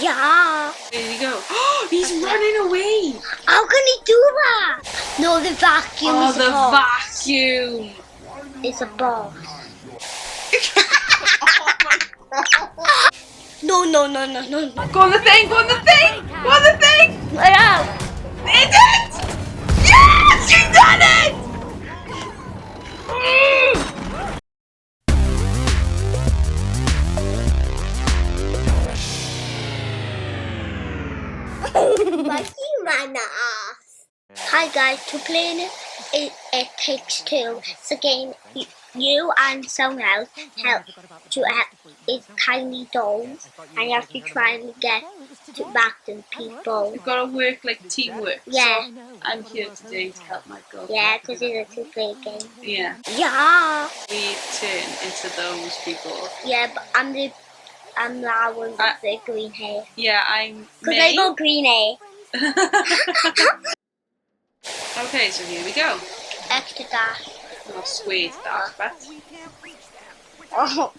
Yeah. There you go. Oh, he's running away. How can he do that? No, the vacuum Oh, is a the boss. vacuum. It's a boss. Oh my god. No. Go on the thing, go on the thing, go on the thing. Yeah. Did it? Yes, you done it. Mikey ran off. Hi guys, to play it takes two. It's a game you and someone else help to it's tiny dolls, and you have to try and get to back them people. You've got to work like teamwork. Yeah. So I'm here today to help Michael. Yeah, because it's a two-player game. Yeah. Yeah. We turn into those people. Yeah, but I'm the one with the green hair. Yeah, I'm Because I got green hair. Okay, so here we go. Extra dash. Oh, sweet dash, but. Oh.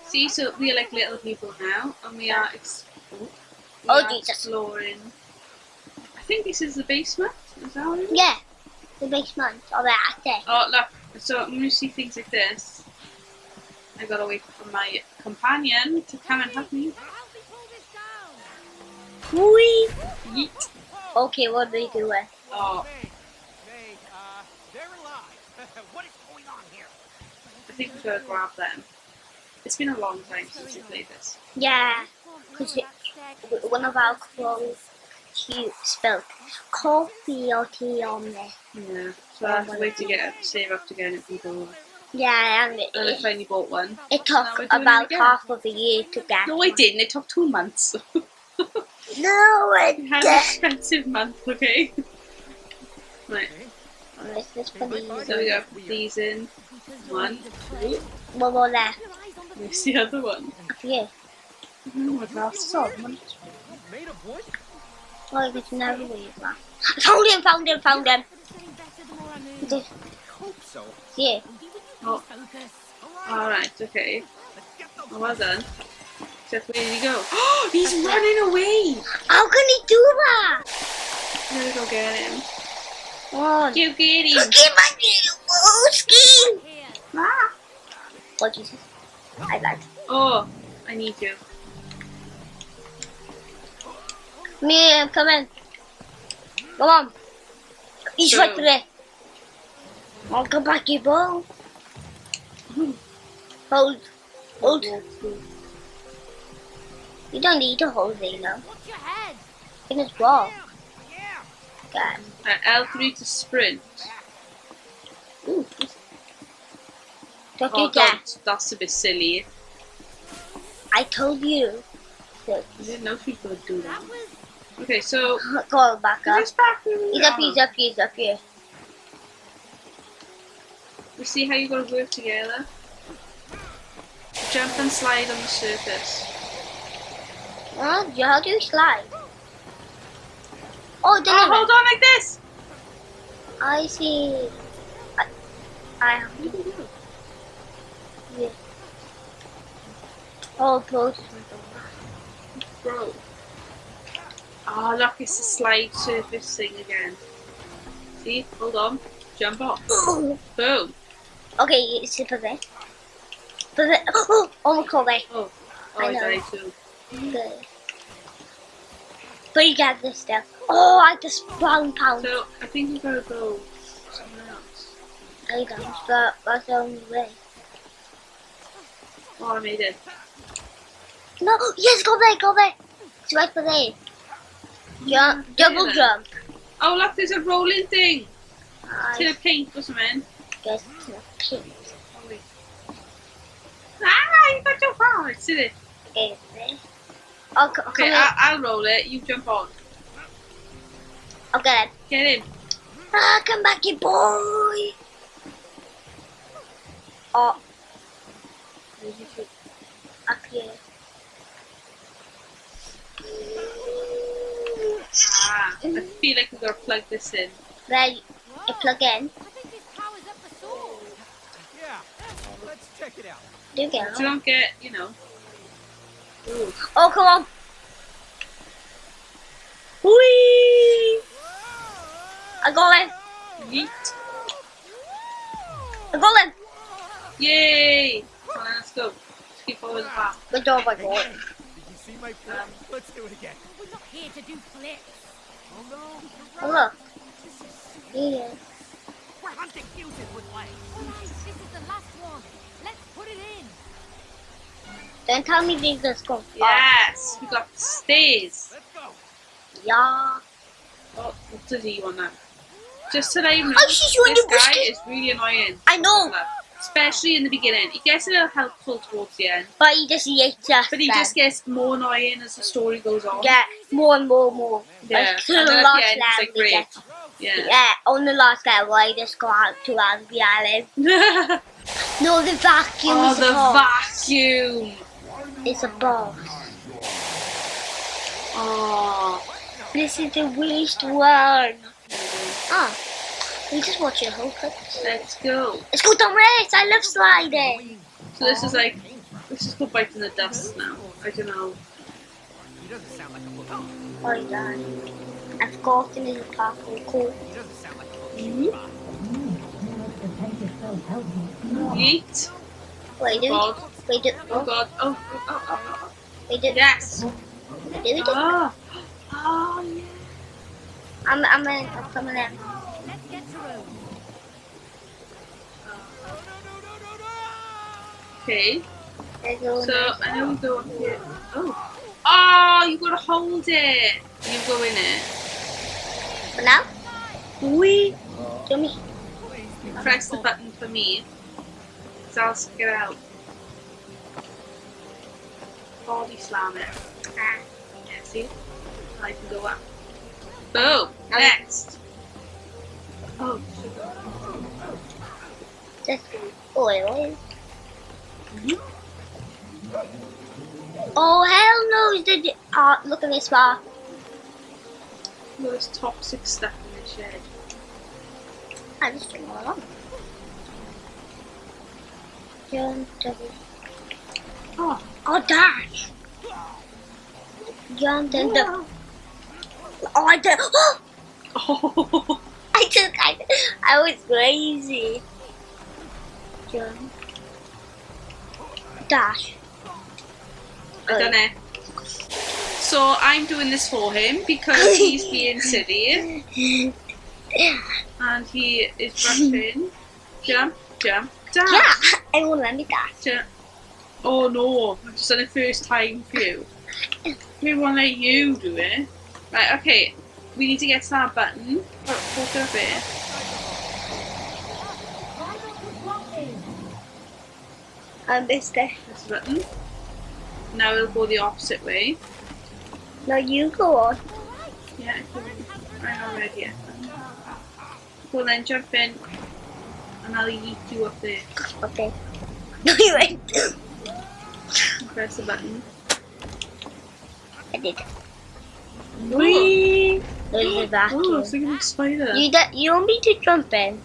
See, so we are like little people now, and we are, exploring. I think this is the basement. Is that what it is? Yeah, the basement of the attic. Oh, look. So when you see things like this, I gotta wait for my companion to come and help me. Whee! Yeet. Okay, what are we doing? Oh, They're alive. What is going on here? I think we gotta grab them. It's been a long time since we played this. Yeah, because one of our clothes, she spilled coffee or tea on there. Yeah, so I have to wait to save up to get it and go. Yeah, and And I finally bought one. it So now took we're doing it about again. half of a year to get No, one. it didn't. It took 2 months. No, it We had an didn't. expensive month, okay? Right, Let's just put these so we gotta put these in. 1, 2. one more left. Where's the other one? Up here. My glasses on. Made a voice? Oh, it's never weird, man. Found him. This, Hope so. here. Oh, alright, okay. Oh, well done. Except where did he go? Oh, he's running away! How can he do that? I'm gonna go get him. Oh, You get him! Ski monkey! Oh, ski! Ah. Oh, Jesus. I got it. Oh, I need you. Me, come in. Come on. He's So- right there. I'll come back, you ball. Hold. You don't need to hold it, you know. Watch your head. In his ball. Yeah. God. L3 to sprint. Ooh. Don't Oh, do that. God, that's a bit silly. I told you. I didn't know people would do that. Okay, so Go back up. this back. He's up here. We see how you gotta work together. Jump and slide on the surface. How do you slide? Oh, didn't Oh, hold on like this. I see. I have. What do you do? Yeah. Oh, close. Bro. Oh, look, it's a slide surface thing again. See? Hold on. Jump off. Boom. Okay, it's for this. For this. Oh, my God. Oh, I I know. died too. Good. But you got this stuff. Oh, I just pound. So, I think we gotta go somewhere else. There you go. That's the only way. Oh, I made it. No, yes, go there. It's right for there. Jump, double then. jump. Oh, look, there's a rolling thing. To I the pink or something. guess it's not pink. Oh, wait. Ah, you got your phone. Right, sit it. Okay, there. Oh, Okay, I'll roll it. You jump on. Okay. Get in. Ah, come back, you boy. Oh. Up here. Ah, I feel like we gotta plug this in. There, you plug in. I think this powers up the sword. Yeah. Let's check it out. Do you get So it? don't get, you know. Ooh. Oh, come on. I got him. Yeet. I got him. Yay! Come on, let's go. Just keep following the path. Good job, I got him. Did you see my flip? Let's do it again. We're not here to do flips. Oh no, Oh, you're right. look. Yeah. We're hunting fuses with legs. Alright, this is the last one. Let's put it in. Don't tell me these just go. Yes, we got the stairs. Let's go. Yeah. Oh, what does he want now? Just so that you know, Oh, she's doing this the guy biscuit. is really annoying. I know. Especially in the beginning. He gets a little helpful towards the end. But he just hates us. But he then. just gets more annoying as the story goes on. Yeah, more and more. Yeah. Like, to And the then at last the end, it's level, like, we great. get- Yeah. Yeah, on the last level, I just got out too angry at him. No, the vacuum Oh, is a the boss. vacuum. It's a boss. Oh. This is the worst one. Ah, we just watch your whole clip. Let's go. Let's go down race. I love sliding. So this is like, let's just go bite in the dust now. I don't know. He doesn't sound like a book. Oh, yeah. I've forgotten his parkour code. He doesn't sound like a book. Yeet. Wait, God. wait, Oh god. Oh. wait, Yes. wait. Oh. Oh yeah. I'm coming in. Let's get to Rome. Okay. Let's go. So I know we go up here. Oh. Oh, you gotta hold it. You go in it. For now? We Show me. press the button for me. So I'll get out. Body slam it. Ah. Yeah, see? I can go up. Boom. Next. Oh. Just oil. Oh, hell no. Look at this bar. All this toxic stuff in the shed. I just don't know. Oh. Oh, dash. Jumped in the. Oh, I did. Oh, Oh. I was crazy. Jump. Dash. I don't know. So I'm doing this for him because he's being silly and he is rushing. Jump, jump, dash. Yeah, it won't let me dash. Jump. Oh no, I've just done it first time for you. We won't let you do it. Right, okay. We need to get to that button. Walk up here. I missed it. This button. Now we'll go the opposite way. Now you go on. Yeah, I'm not ready yet. Go then, jump in. And I'll yeet you up there. Okay. No, you went. Press the button. I did. Whee! There's a Oh, vacuum. it's like a big spider. You want me to jump in?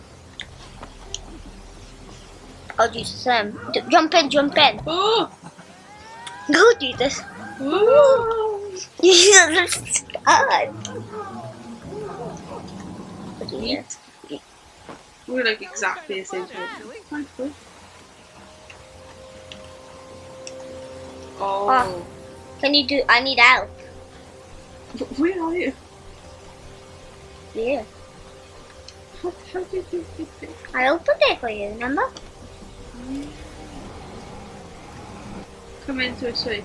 I'll do some. Jump in. Oh! Go do this. Whoa! Yeah, that's hard. Yeet. We're like exactly the same time. Oh. Can you do? I need help. Where are you? Yeah. How did you get it? I opened it for you, remember? Come into this way.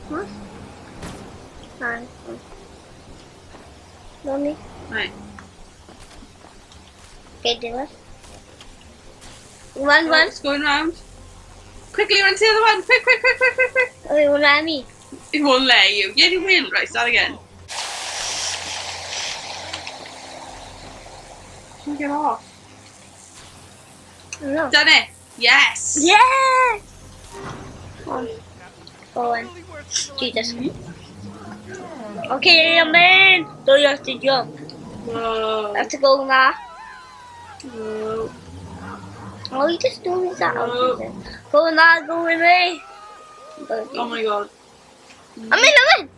What? Fine. Mommy, Right. okay, do it. Run. It's going round. Quickly run to the other one. Quick. Oh, you won't let me. It won't let you. Yeah, it will. Right, start again. Can you get off? No. Done it. Yes. Yes! Go on. Jesus. Okay, I'm in. So you have to jump. Whoa. I have to go now. Whoa. Oh, you just doing that. Oh. Go now, go with me. Oh my god. I'm in.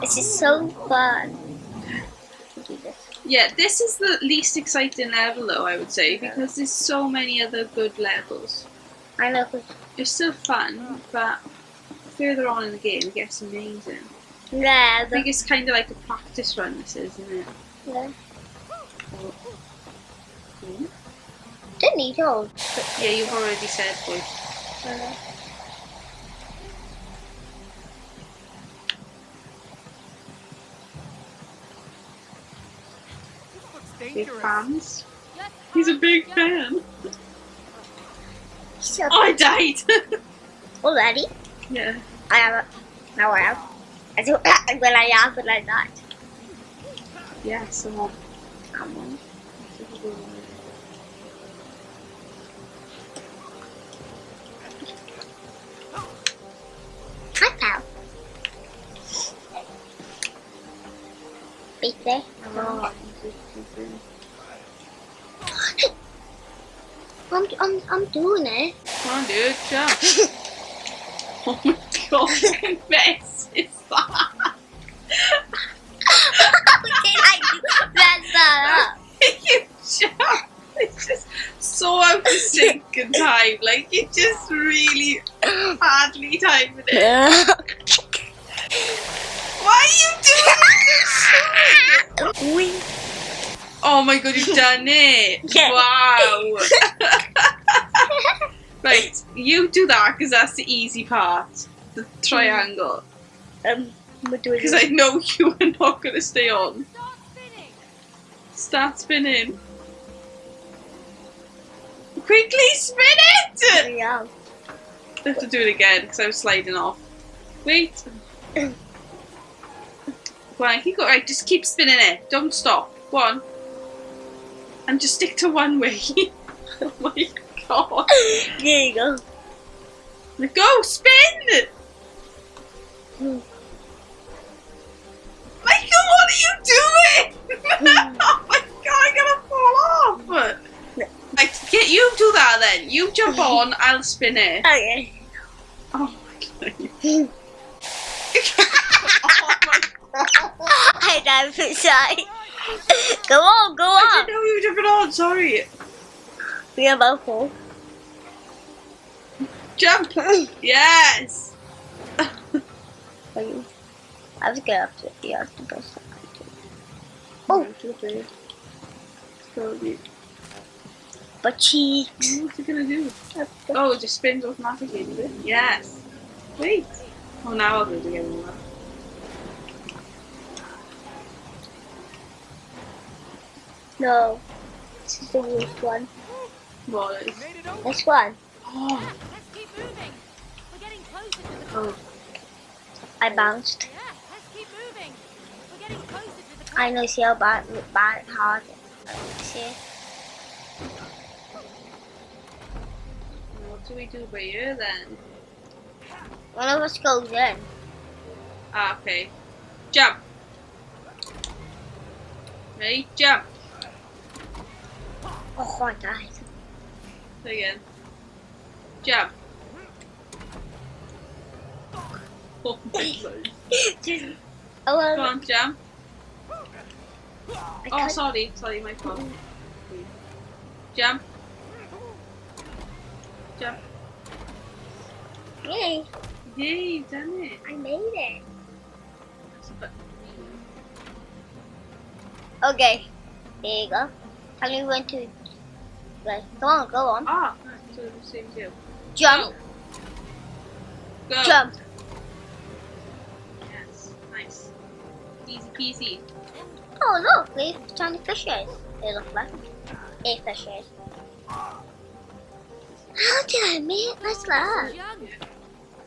This is so fun. Yeah, this is the least exciting level though, I would say, because there's so many other good levels. I know. It's still fun, but further on in the game it gets amazing. Yeah. I think it's kind of like a practice run, this is, isn't it? Yeah. Hmm? Didn't need all. Yeah, you've already said, boy. Big Dangerous. fans. Just He's a hurry, big just- fan. So, Oh, I died! already? Yeah. I have it. Now I have. I do. When I have it like that. Yeah, so Come on. I fell. Big day. Oh, I'm doing it. come on, dude, jump. Oh my god, what mess is that? How did I do that up? You jump. It's just so out of sync in time. Like, you just really hardly timing it. Why are you doing this? We. Oh my god, you've done it! Yeah. Wow! Right, you do that because that's the easy part. The triangle. We're doing Because I know you are not going to stay on. Start spinning. Start spinning. Quickly spin it! Yeah. I have to do it again because I was sliding off. Wait. Go on, keep going. Right, just keep spinning it. Don't stop. Go on. And just stick to one way. Oh my god. There you go. Go, spin! Michael, what are you doing? Oh my god, I'm gonna fall off! Right, get you do that then. You jump on, I'll spin it. Okay. Oh my god. Oh my god. I dive inside. Go on, go I on. didn't know you were jumping on, sorry. We are both full. Jump! Yes! Are you? I was good up to the other bus. Oh, but cheeks. What's it gonna do? Oh, it just spins automatically, does it? Yes. Wait. Oh, now I'll do it again. No, this is the worst one. What is? Made it over. This one. Oh. Yeah, let's keep moving. We're getting closer to the Oh. top. I bounced. Yeah, let's keep moving. We're getting closer to the top. I know, see how bad hard. See? What do we do by here then? One of us goes in. Ah, okay. Jump. Ready? Jump. Oh, I died. So again. Jump. Oh my god. Oh, Go well, on, jump. I Oh, can't- sorry. Sorry, my fault. Jump. Jump. Yay, Yay, you've done it. I made it. That's a button. Okay, there you go. And we went to. Right, go on. Ah, so the same as you. Jump, Go. jump. Yes, nice. Easy peasy. Oh, look, there's tiny fishes. They look like fishes. How did I make it like that? Young.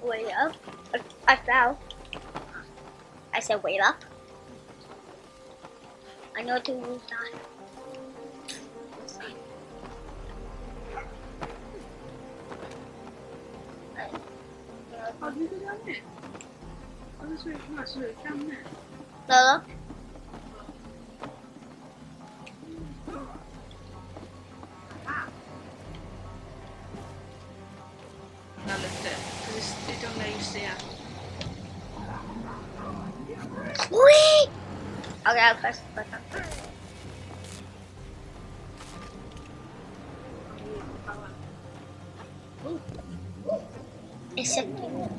Wait up. I fell. I said wait up. I know to move that. How do you go down there? Oh, that's where come on, so it's down there. Look. Now lift it, because they don't let you stay up. Whee! Okay, I'll press the button. It's a few.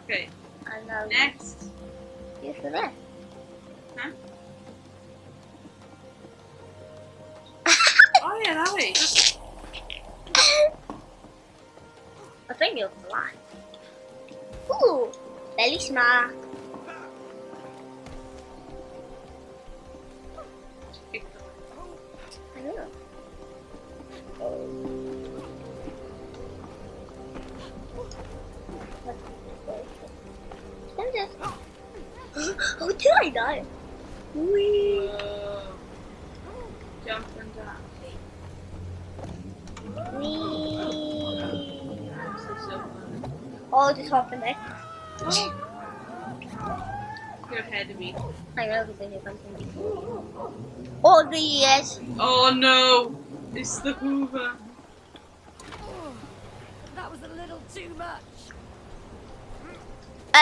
Okay, I know. next. You for that? Huh? Oh yeah, that way. I think you're flying. Ooh, very smart. I know. Oh, did I die? Whee! Jump and down. Whee! This is so fun. Oh, just hopping there. You're ahead of me. I know because you're going. Oh, the years. Oh no! It's the Hoover. Oh, that was a little too much.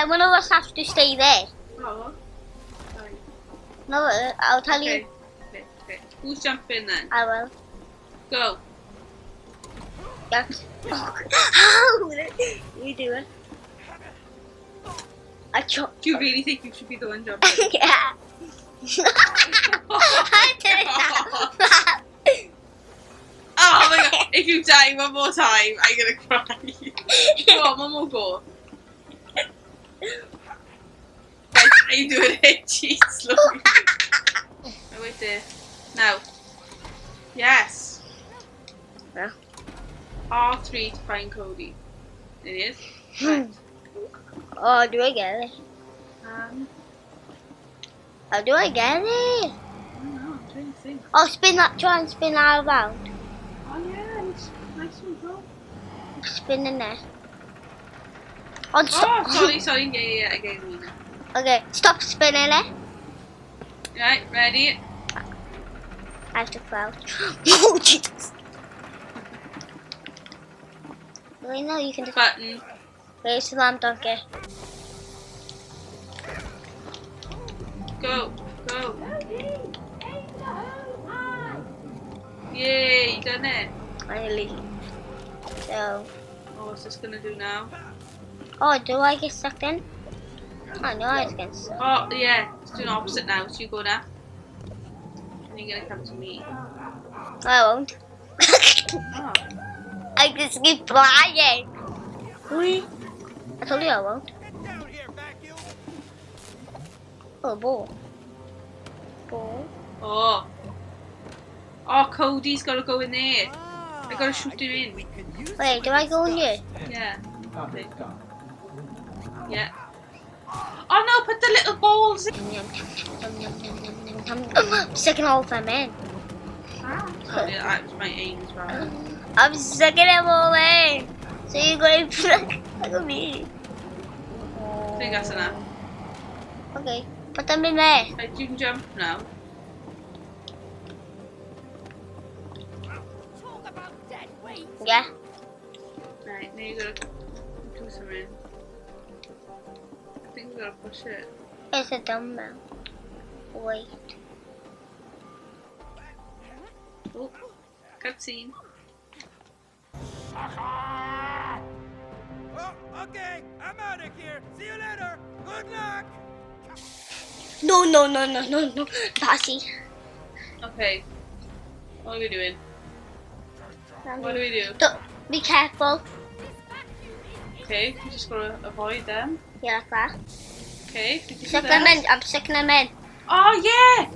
One of us has to stay there. Oh. Sorry. No, I'll tell Okay. you. Okay. Who's jumping then? I will. Go. Yes. How you doing? I chopped. Do you really think you should be the one jumping? Yeah. I did that. Oh my god! If you die one more time, I'm gonna cry. Go on, one more go. Right, are you doing it? Jeez, slowly. Oh, wait there. Now. Yes. Yeah. R3 to find Cody. It is. Right. Oh, do I get it? How do I get it? I don't know. I'm trying to think. Oh, spin that. Try and spin that around. Oh yeah, it's nice one, bro. Spin in there. Oh, Oh, sorry. Yeah, I gave you. Okay, stop spinning it. Right, ready? I have to crouch. Oh, Jesus. Well, no, you can just. Button. Where's the lamb donkey? Go. Yay, you done it. Finally. So. Oh, what's this gonna do now? Oh, do I get sucked in? Oh, no, I just get sucked. Oh, yeah, it's doing opposite now, so you go now. And you're gonna come to me. I won't. Oh. I just keep flying. Whee. I told you I won't. Get down here, vacuum. Oh, ball. Ball. Oh. Oh, Cody's gotta go in there. I gotta shoot him in. We can use Wait, do I go in here? Yeah. Okay. Yeah. Oh no, put the little balls in. I'm sticking all of them in. Sorry, that was my aim as well. I'm sticking them all in. So you're going to look at me. I think that's enough. Okay, put them in there. Right, you can jump now. Talk about dead weight. Yeah. Right, now you gotta do something. I think we gotta push it. It's a dumbbell. Wait. Oh, cutscene. Oh, okay. I'm out of here. See you later. Good luck. No. Bossy. Okay. What are we doing? What do we do? Don't, be careful. Okay, we just gotta avoid them. Yeah, like that. Okay, we can do Suck them that. in. I'm sticking them in. Oh yeah!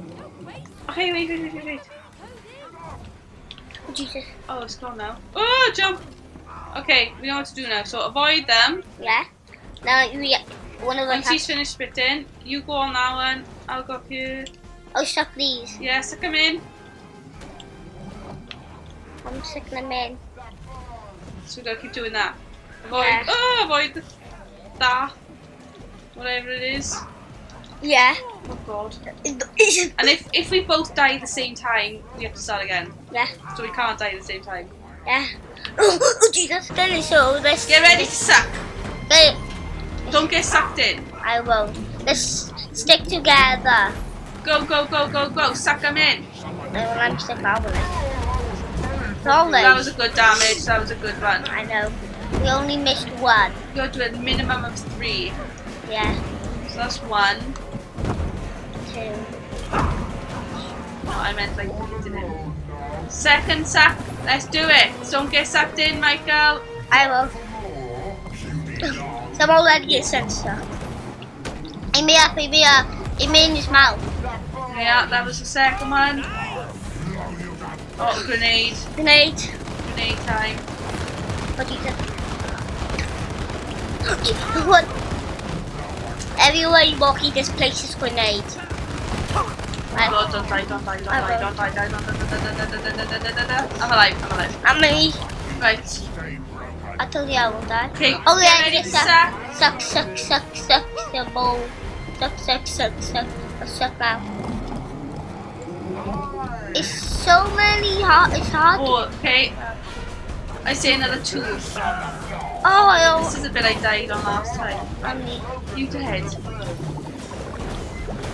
Okay, wait. Oh, Jesus. Oh, it's gone now. Oh, jump! Okay, we know what to do now. So avoid them. Yeah. Now you one of us Once he's has. finished spitting, you go on that one. I'll go up here. Oh, suck these. Yeah, stick them in. I'm sticking them in. So we gotta keep doing that. Avoid. Yeah. Oh, avoid that. Whatever it is. Yeah. Oh god. Yeah. And if we both die at the same time, we have to start again. So we can't die at the same time. Oh, Jesus. Then so let's Get ready to suck. Wait, Don't get sucked in. I won't. Let's stick together. Go. Suck them in. And I'm stick out with it. Hold That it. was a good damage. That was a good one. I know. We only missed one. You got to do a minimum of 3. Yeah. So that's 1. 2. No, I meant like hitting him. Second suck. Let's do it. Don't get sucked in, Michael. I will. So I'm already get sensor. He may in his mouth. Yeah, that was the second one. Oh, grenade. Grenade. Grenade time. What do you do? What? Everywhere you walk, he just places grenades. Right. Oh, don't die. I'm alive. How many? Right. I told you I will die. Okay, Oh get yeah, ready just to suck. suck the bowl. Suck out. It's so many hard. It's hard. Oh, okay. I say another 2. Oh, I This is a bit I died on last time. don't. You dead.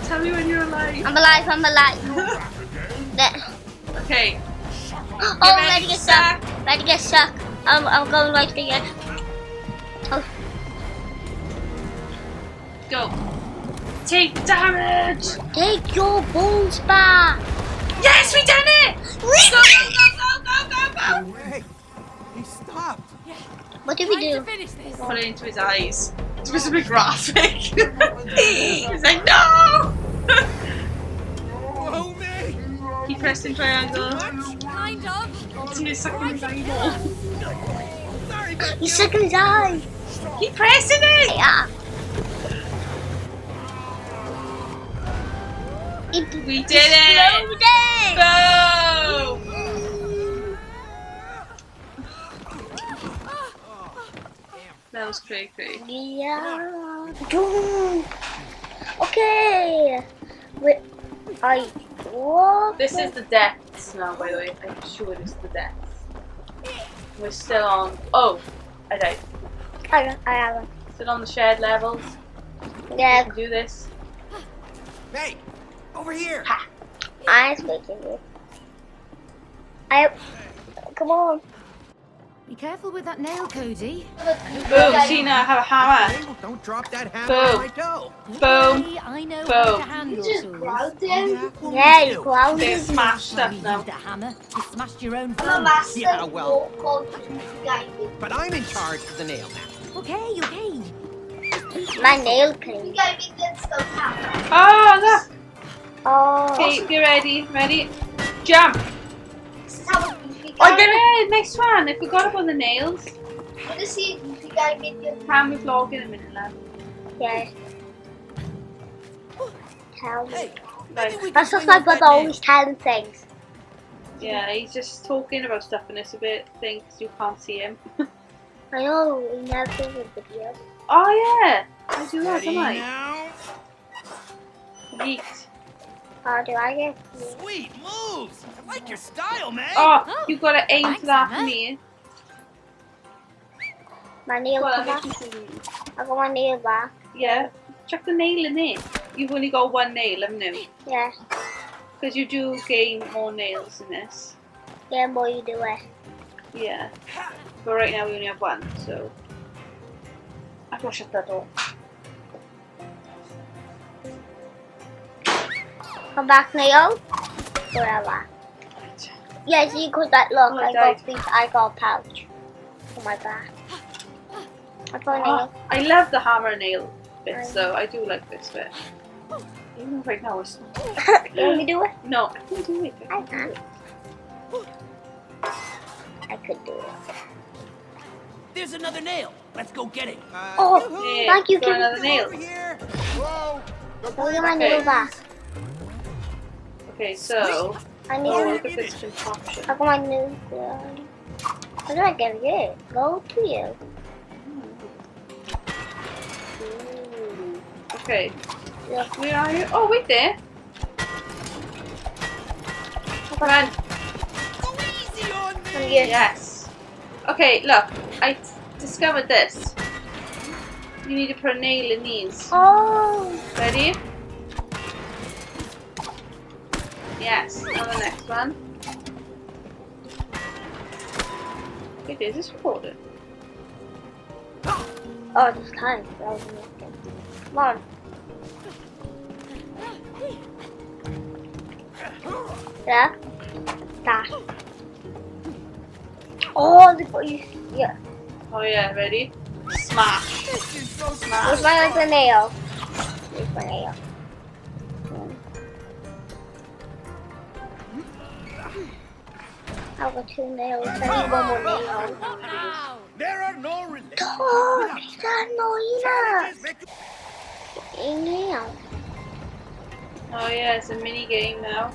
Tell me when you're alive. I'm alive. There. Okay. Oh, ready to get sucked. Ready to get sucked. I'm going right for you. Oh, Go. Take damage. take your balls back. Yes, we done it. Go. Hey, he stopped. What did we Time to do? finish this. Put it into his eyes. It was a bit graphic. He's like, no. Whoa, me! Keep pressing triangle. Kind of. See his sucking his eyeball. Sorry, but He's sucking his eye. Keep pressing it. Yeah. We did it. Boom. That was crazy. Yeah. Okay. Wait. What? This is the depths now, by the way. I'm sure this is the depths. We're still on. Oh, I died. I haven't. Still on the shared levels. We Yeah. can do this. hey, over here. I'm making it. Come on. Be careful with that nail, Cody. Boom, see now I have a hammer. Hey, well, don't drop that hammer Boom. on my toe. Boom. Hey, I know Boom. how to handle tools. Yeah, you grounded. They smash You stuff now. used a hammer. You smashed your own I'm a phone. master. Yeah, well. Yeah. But I'm in charge of the nail now. Okay. My nail clean. Oh, look. Oh. Okay, get ready. Ready? Jump. Oh, then Next one. I forgot about the nails. Camouflage in a minute, lad. yeah. Tell me. Hey, Right. maybe we can That's just bring my up that brother nail. always telling things. Yeah, he's just talking about stuff and it's a bit thing 'cause you can't see him. I know, we never do the video. Oh yeah, I do that, Ready don't I? now? Yeet. How do I get Sweet moves. I like your style, man. Oh, you gotta aim Thanks, for that for Anna. me. my nail Well, back? I think I got my nail back. yeah, chuck the nail in there. You've only got 1 nail, haven't you? Yeah. Because you do gain more nails in this. Yeah, more you do it. Yeah. But right now we only have 1, so I've got to shut that door. Come back, nail. Whatever. Yeah, see, because that look, Oh, I died. got a pouch on my back. I got a Oh, nail. I love the hammer nail bits though. I do like this bit. Even right now it's You want me to do it? no, I can do it. I can. I could do it. There's another nail. Let's go get it. Oh, Yeah, thank you, got Kim. another nail. Over here. Look at my nail back. Okay, so I oh, need. look at this contraption. I got my nail. How do I get it? Go to you. Ooh. Okay, Look. where are you? Oh, wait there. Come on. Go easy on me. From you. Yes. Okay, look. I discovered this. You need to put a nail in these. Oh. Ready? Yes. Now the next one. Wait, is this recorded? Oh, this time. That was nothing. Come on. Yeah? Dash. Oh, they put you. Yeah. Oh yeah, ready? Smash. This is so Where's my other nail? Where's my nail? I've got 2 nails. I need 1 more nail. Ow! There are no religions. Oh, he's annoying Challenges us. make you Nail. Oh yeah, it's a mini game now.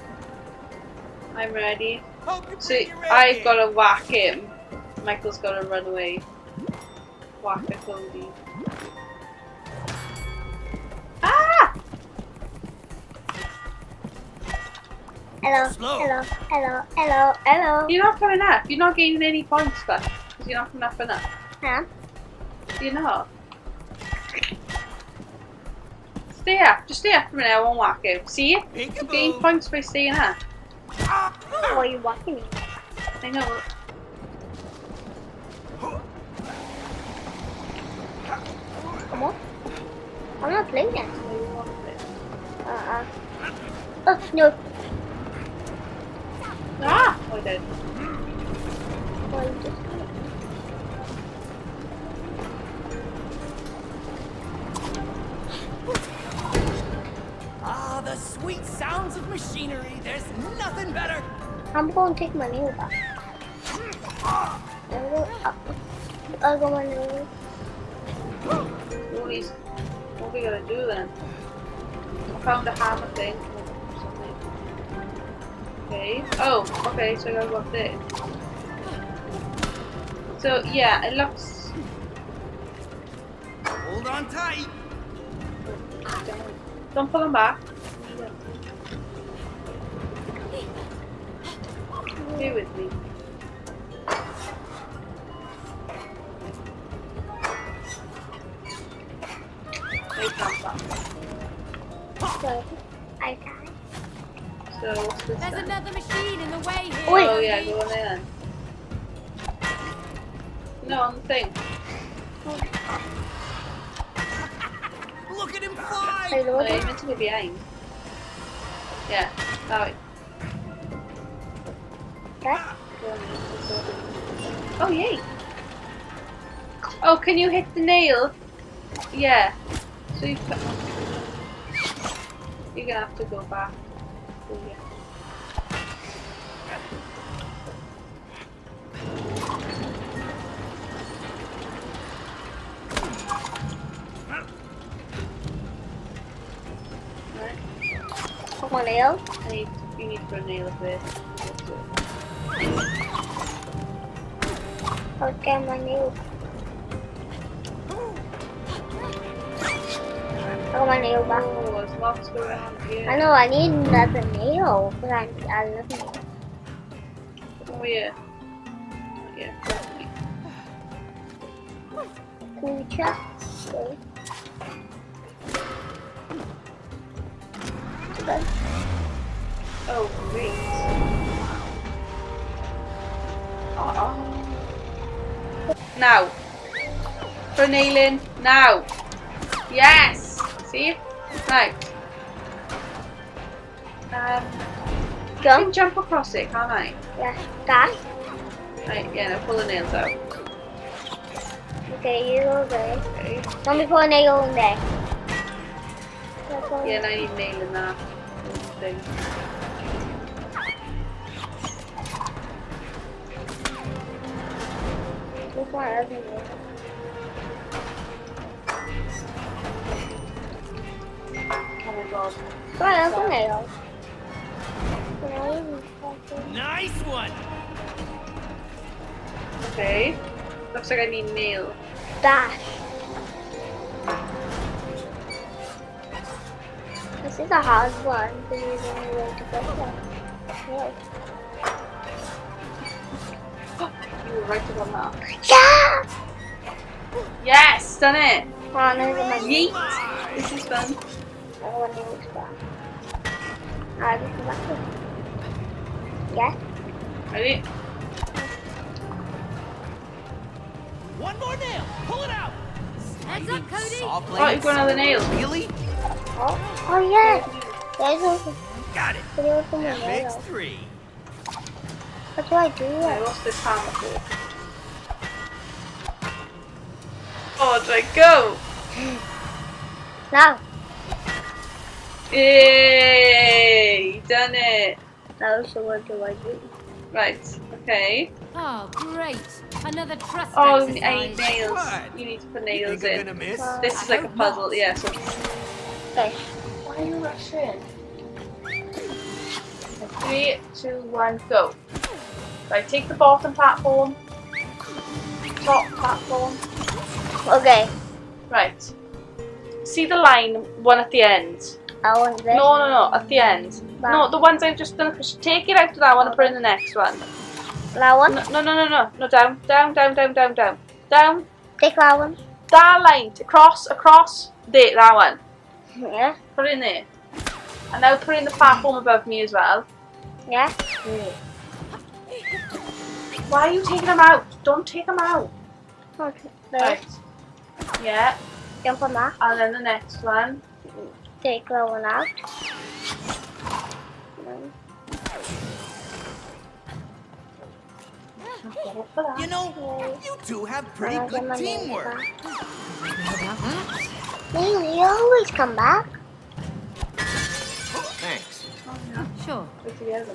I'm ready. hope you So bring your A I've game. got to whack him. Michael's got to run away. Whack a Cody. Ah! Hello, Slow. hello, hello, hello, hello. You're not coming up. You're not gaining any points, but because you're not coming up enough. Huh? You're not. Stay up. Just stay up for a minute. I won't whack you. See? You gain Peekaboo. points by staying up. Why are you walking me? I know. Come on. I'm not playing that. Oh, no. Ah! Oh, I did. Why you just... Ah, the sweet sounds of machinery. There's nothing better. I'm going to take my nail back. I'll go my nail. What are we gonna do then? I found a hammer thing. Or something. Okay. Oh, okay, so I gotta go up there. So, yeah, it looks... Hold on tight. Don't pull them back. Stay with me. So, I died. So, what's this There's then? another machine in the way here. Wait. Oh yeah, go on there then. No, on the thing. Look at him I fly. Oh, know you're that. meant to be behind. Yeah, that way. That. Go on then. Oh, yay! Oh, can you hit the nail? Yeah. So you're gonna have to go back. Oh, yeah. Right. Put my nail. You need to put a nail up there. I'll get my nail. I got my nail back. Oh, there's lots around here. I know I need another nail, but I love nails. Oh yeah. Yeah, definitely. Can you check? Okay. Good. Oh, great. Oh. Now. For nailing. Now. Yes! See? Right. I can Jump. jump across it, can't I? Yeah. Dash. Right, yeah, now pull the nails out. Okay, you go there. Okay. Let me put a nail in there. Yeah, now I need nail in that thing. This one has a nail. Oh my god. So I have a nail. Nice one. Okay. Looks like I need nail. Dash. This is a hard one. This is the only way to get there. Nail. You were right about that. Yeah! Yes! Done it! Oh, no, my Yeet! This is fun. I want to use that. Ah, this is lucky. Yes? Ready? One more nail. Pull it out. Heads up, Cody. Saw Oh, blades? you've got another nail. Really? Oh yeah. There's also Got it. video from the That makes nail. 3. What do I do? I lost this hammer for. Oh, do I go? Now. Yay! Done it. Now, so what do I do? Right. Okay. Oh, great. Another trust Oh, I exercise. need nails. What? You need to put You nails think I'm in. gonna miss? This is like a puzzle. Yeah. So. Okay. Why are you rushing? 3, 2, 1, go. Right. Take the bottom platform. Top platform. Okay. Right. See the line, one at the end. I want this. No, at the end. That. No, the ones I've just done. Take it out of that one and put in the next one. That one. No, down. Down. Take that one. That line, across, there, that one. Yeah. Put it in there. And now put in the platform above me as well. Yeah. Why are you taking them out? Don't take them out. Okay. This. Right. Yeah, Jump on that. and then the next one. Take that one out. Get it for that. You know, you two have pretty good teamwork. You always come back. Thanks. Sure. Put it together.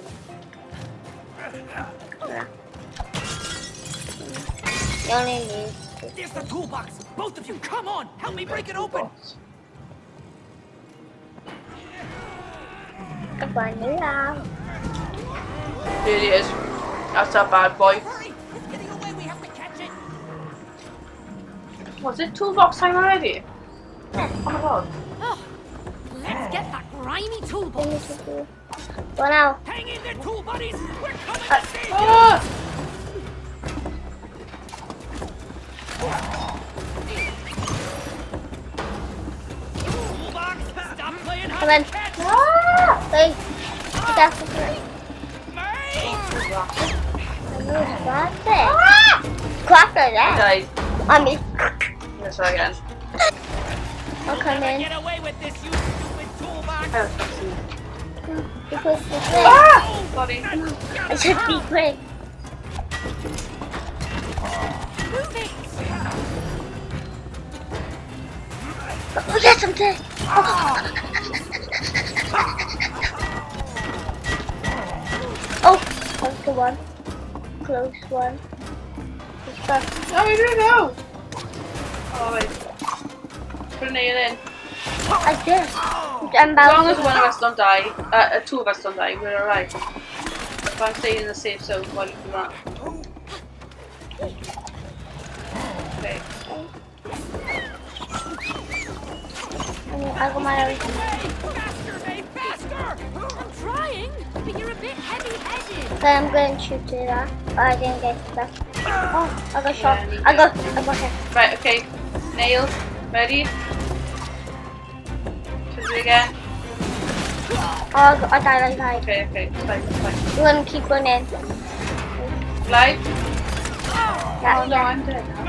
You only need There's the toolbox. Both of you, come on. Help me break it open. the vanilla. Here it is. That's a bad boy. Hurry. It's getting away. We have to catch it. Was it toolbox time already? Oh my god. Oh, let's get that grimy Thing toolbox. to do. Well now. Hang in there, tool buddies. We're coming to save you. Ah! Toolbox, stop playing Come hide in. and catch. Hey. That's the Cracker I there. died. I mean, Let's try again. I'll come Never in. get away with this, you stupid toolbox. I was succeed. Because the thing. Ah! Sorry. I should be quick. Move it. Oh, yes, I'm dead. Oh, close to one. Close one. No, we didn't know. Oh, wait. Put a nail in. I did. I'm As long as about one of us don't die, two of us don't die, we're alright. If I'm staying in the safe zone while you do that. Okay. I got my everything. Faster, May, faster. I'm trying, but you're a bit heavy-headed. Okay, I'm going to shoot it out. Oh, I didn't get that. Oh, I got shot. Yeah, I got hit. Right, okay. Nail. Ready? Should we do it again? Oh, I died. Okay, it's fine. You want to keep running? Live? Yeah, Oh no, yeah. I'm dead now.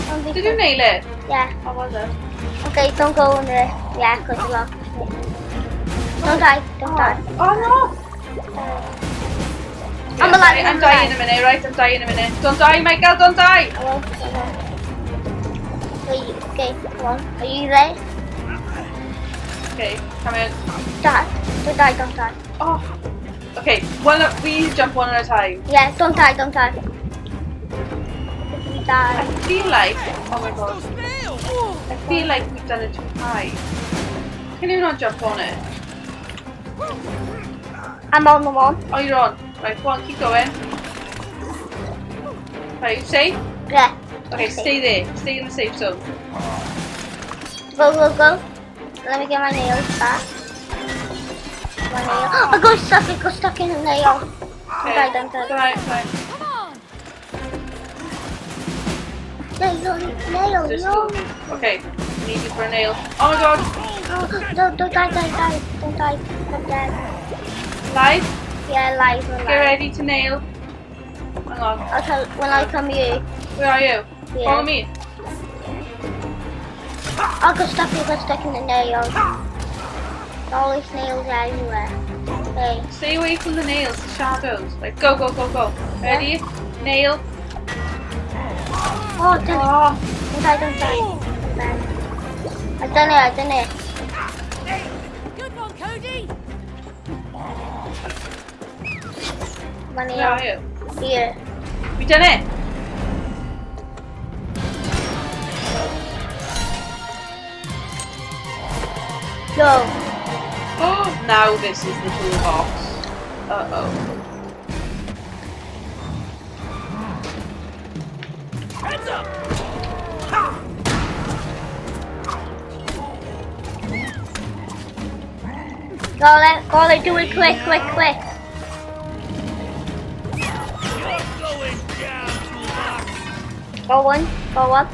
Don't be Did you nail it? Yeah. How was it? Okay, don't go in there. Yeah, because you lost. Don't die. Don't die. Oh no! I'm alive. I'm dying in a minute, right? I'm dying in a minute. Don't die, Michael, don't die! I won't. Okay, come on. Are you there? Okay, come in. Die. Don't die. Oh. Okay, we jump one at a time. Yeah, don't die. If you I die. feel like, oh my god, Those nails. I feel like we've done it too high. Can you not jump on it? I'm on the one. Oh, you're on. Right, go on, keep going. Right, you safe? Yeah. Okay, stay there. Stay in the safe zone. Go. Let me get my nails back. My nail. I got stuck in a nail. Okay. Don't die. Right. Come on. Nail, Just no. go. Okay, need you for a nail. Oh my god. Don't die. Don't die. I'm dead. Live? Yeah, live. Get ready to nail. Hang on. When I come here. Where are you? Yeah. Follow me. I got stuck in the nails. All these nails everywhere. Hey. Stay away from the nails, the shadows. Like, go, go, go, go. Ready? Nail. Oh, don't die. I done it. Good one, Cody. Money Where out. are you? Here. We done it. Go. Oh, now this is the toolbox. Uh-oh. Heads up! Go, do it quick. You're going down, toolbox. Go up.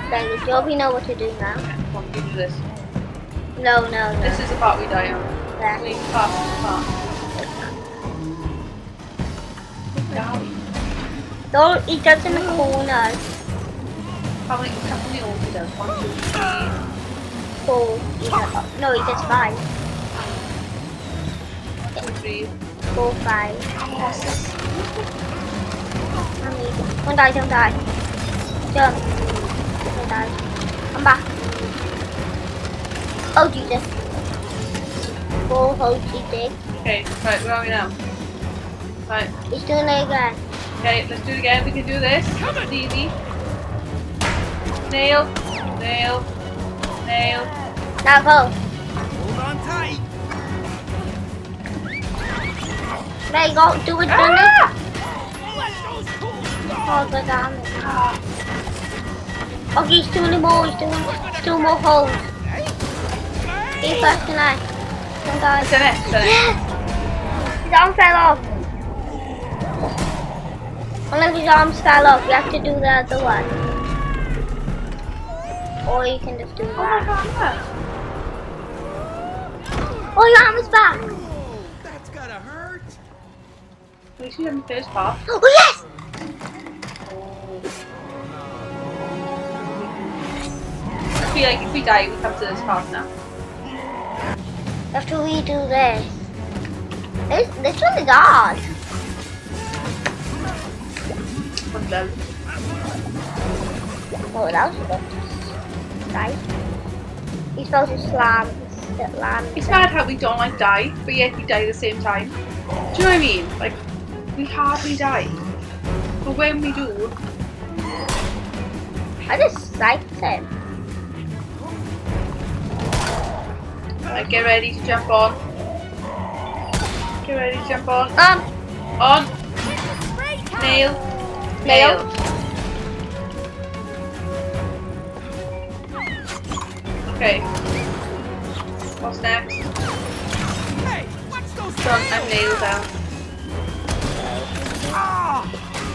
There you go, we know what to do now. Come on, we do this. No. This is the part we die on. There. Clean past the part. Down. No, he does in the corners. How many all he does? 1, 2, 3. 4. No, he does 5. 2, 3. 4, 5. Don't die. Jump. Don't die. Come back. Oh Jesus. 4 holes he did. Okay, right, where are we now? Right, He's doing it again. okay, let's do it again. We can do this. It's easy. Nail. Now go. Hold on tight. There you go. Do it, done it. Let those tools go. Oh, good damage. Oh, he's doing more. He's doing 2 more holes. He's first tonight. Don't die. Done it. Yes! His arm fell off. Unless his arms fell off, you have to do the other one. Or you can just do Oh my that. god. Oh, your arm is back. That's gotta hurt. We should have the first part. Oh, yes! I feel like if we die, we come to this part now. You have to redo this. This one is hard. One down. Oh, that was good. Right. You're supposed to slam. It's mad how we don't like die, but yet we die at the same time. Do you know what I mean? Like, we hardly die. But when we do, I just sniped him. like, get ready to jump on. Get ready to jump on. On. Nail. Okay. What's next? Hey, what's those Done. I'm nailed down.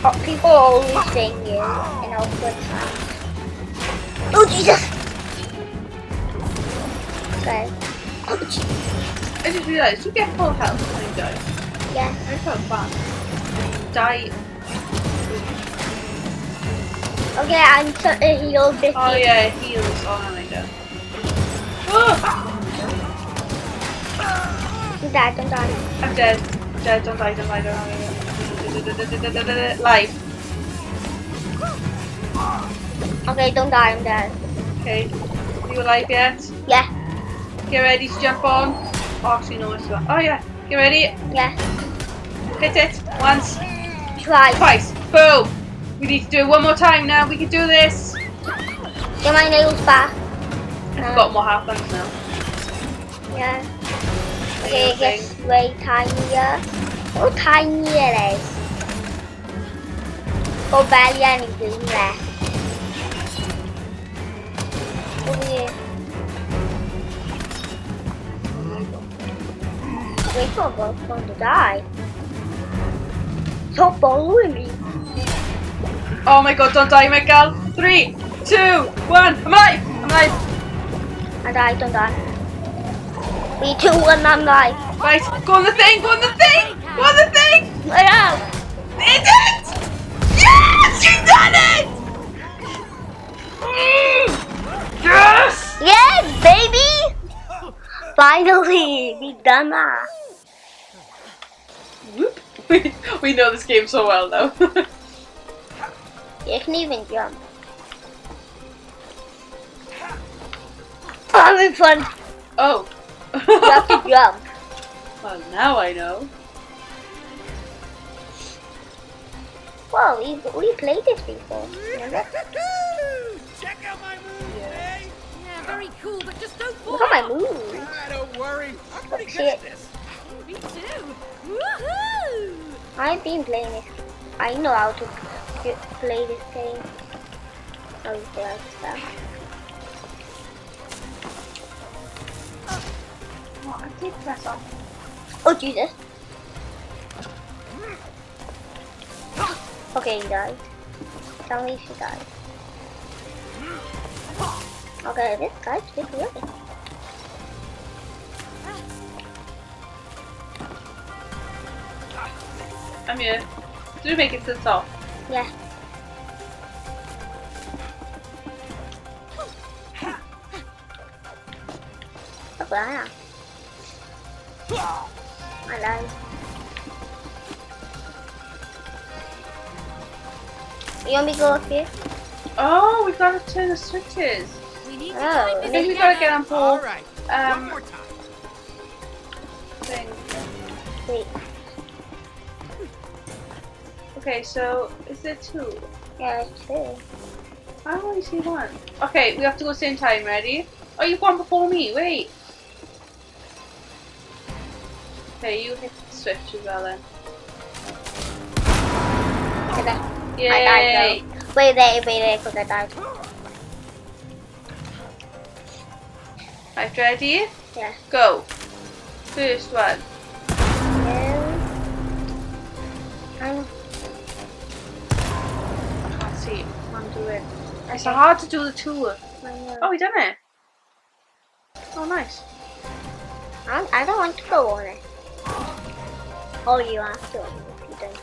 Oh, people always sing you in awkward times. Oh, Jesus! Okay. Oh, I just realised, you get full health when you die. yeah. I felt bad. Die. Okay, I'm trying to heal this. Oh yeah, heals. Oh no, I don't. Oh! Don't die. I'm dead. Don't die. Life. Okay, don't die, I'm dead. Okay. You alive yet? Yeah, Get ready to jump on. Oh, actually, no, it's not. Oh yeah. Get ready. yeah. Hit it. Once. Try. Twice. Boom. We need to do it one more time now. We can do this. Get my nails back. I forgot what happens now. Yeah. Okay, it gets way tinier. How tiny it is. Oh, barely anything left. Over here. Wait for both going to die. Stop following me. Oh my god, don't die, Michael. 3, 2, 1. I'm alive. I died, don't die. 3, 2, 1, I'm alive. Right, go on the thing. I I know. Did it! Yes! You done it! Finally, we done that. Whoop. We know this game so well now. You can even jump. I'm in front. Oh. You have to jump. Well, now I know. Well, we played this before. Remember? Check out my moves, Yeah. eh? Yeah, very cool, but just don't fall Look at my out. moves. Ah, don't worry. I'm pretty Oh, good at shit. this. Me too. Woohoo! I've been playing this. I know how to play this game. Oh, yeah, stuff. Oh, I did press off. Oh, Jesus. Okay, he died. Tell me she died. Okay, this guy's big really. I'm here. Did you make it to the top? Yeah. Look where I am. I lied. You want me to go up here? Oh, we gotta turn the switches. We need to Oh, time I this think we gotta get together. on All board right. One more time. thing. Wait. Okay, so is there two? Yeah, it's true. I only see one. Okay, we have to go same time. Ready? Oh, you've gone before me. Wait. Okay, you hit the switch as well then. Okay. Yay! I died though. Wait there, because I died. Right, ready? Yeah. Go. First one. I I can't see what I'm doing. It's so hard to do the two. know. Oh, we done it. Oh, nice. I don't want to go on it. Oh, you have to if you don't.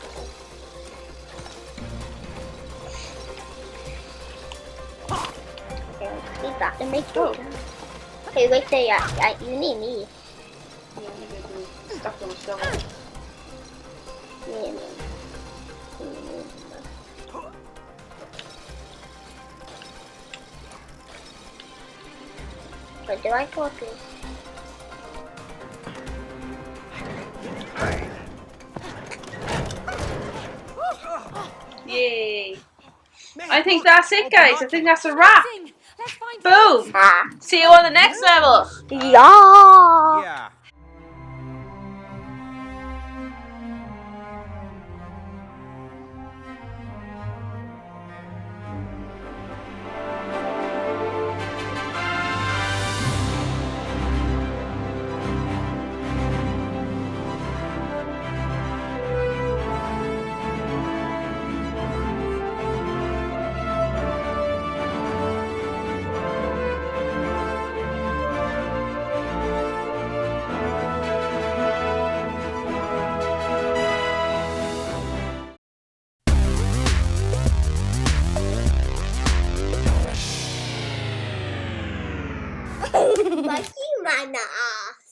Okay, leave that and make Oh. it. Okay, wait there, you need me. Yeah, I'm gonna do stuff on the shovel. Me. But do I go up here? Yay. Man, I think look, that's it, all guys. I blocked. think that's a wrap. Amazing. Let's find Boom. Ah. See you on the next level. Yeah. Yeah. Mikey ran off.